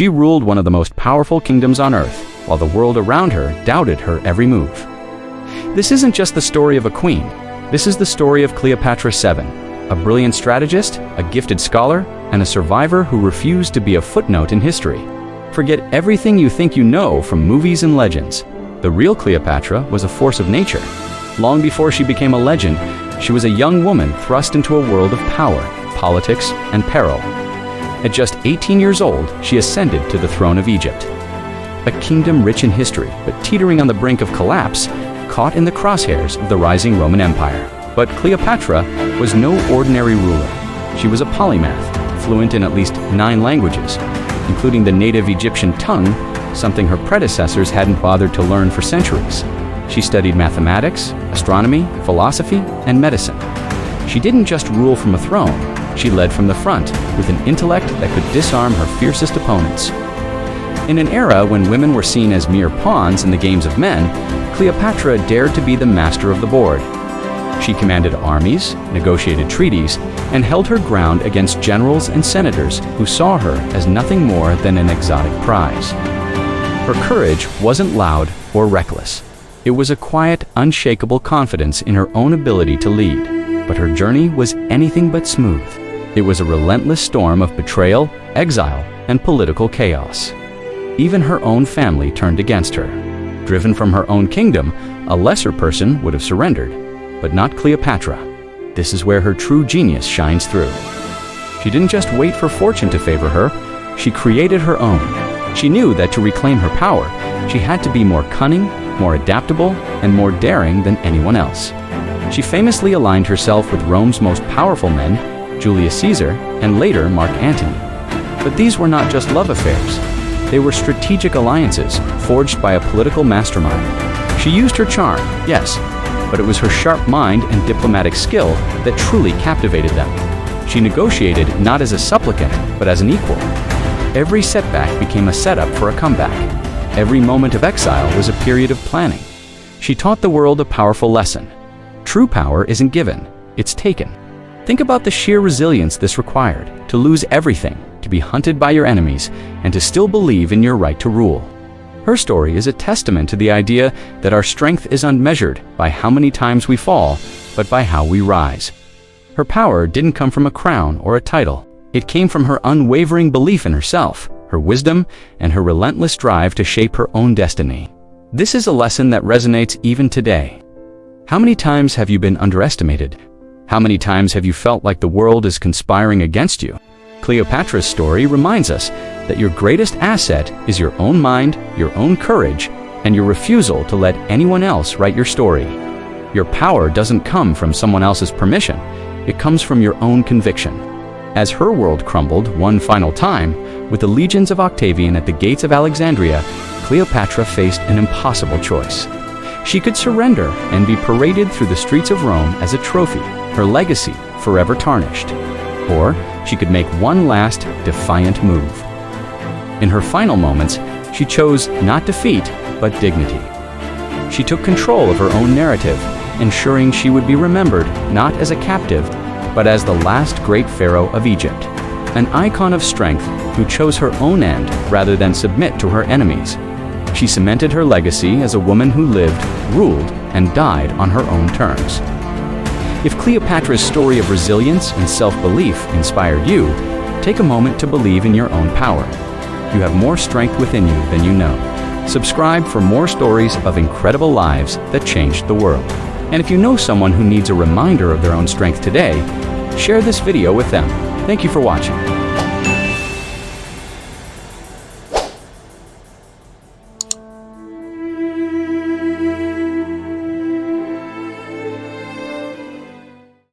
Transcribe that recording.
She ruled one of the most powerful kingdoms on earth, while the world around her doubted her every move. This isn't just the story of a queen. This is the story of Cleopatra VII, a brilliant strategist, a gifted scholar, and a survivor who refused to be a footnote in history. Forget everything you think you know from movies and legends. The real Cleopatra was a force of nature. Long before she became a legend, she was a young woman thrust into a world of power, politics, and peril. At just 18 years old, she ascended to the throne of Egypt. A kingdom rich in history, but teetering on the brink of collapse, caught in the crosshairs of the rising Roman Empire. But Cleopatra was no ordinary ruler. She was a polymath, fluent in at least 9 languages, including the native Egyptian tongue, something her predecessors hadn't bothered to learn for centuries. She studied mathematics, astronomy, philosophy, and medicine. She didn't just rule from a throne, she led from the front with an intellect that could disarm her fiercest opponents. In an era when women were seen as mere pawns in the games of men, Cleopatra dared to be the master of the board. She commanded armies, negotiated treaties, and held her ground against generals and senators who saw her as nothing more than an exotic prize. Her courage wasn't loud or reckless. It was a quiet, unshakable confidence in her own ability to lead. But her journey was anything but smooth. It was a relentless storm of betrayal, exile, and political chaos. Even her own family turned against her. Driven from her own kingdom, a lesser person would have surrendered, but not Cleopatra. This is where her true genius shines through. She didn't just wait for fortune to favor her, she created her own. She knew that to reclaim her power, she had to be more cunning, more adaptable, and more daring than anyone else. She famously aligned herself with Rome's most powerful men, Julius Caesar, and later Mark Antony. But these were not just love affairs. They were strategic alliances forged by a political mastermind. She used her charm, yes, but it was her sharp mind and diplomatic skill that truly captivated them. She negotiated not as a supplicant, but as an equal. Every setback became a setup for a comeback. Every moment of exile was a period of planning. She taught the world a powerful lesson. True power isn't given, it's taken. Think about the sheer resilience this required, to lose everything, to be hunted by your enemies, and to still believe in your right to rule. Her story is a testament to the idea that our strength is unmeasured by how many times we fall, but by how we rise. Her power didn't come from a crown or a title. It came from her unwavering belief in herself, her wisdom, and her relentless drive to shape her own destiny. This is a lesson that resonates even today. How many times have you been underestimated? How many times have you felt like the world is conspiring against you? Cleopatra's story reminds us that your greatest asset is your own mind, your own courage, and your refusal to let anyone else write your story. Your power doesn't come from someone else's permission. It comes from your own conviction. As her world crumbled one final time, with the legions of Octavian at the gates of Alexandria, Cleopatra faced an impossible choice. She could surrender and be paraded through the streets of Rome as a trophy, her legacy forever tarnished. Or she could make one last, defiant move. In her final moments, she chose not defeat, but dignity. She took control of her own narrative, ensuring she would be remembered not as a captive, but as the last great pharaoh of Egypt, an icon of strength who chose her own end rather than submit to her enemies. She cemented her legacy as a woman who lived, ruled, and died on her own terms. If Cleopatra's story of resilience and self-belief inspired you, take a moment to believe in your own power. You have more strength within you than you know. Subscribe for more stories of incredible lives that changed the world. And if you know someone who needs a reminder of their own strength today, share this video with them. Thank you for watching.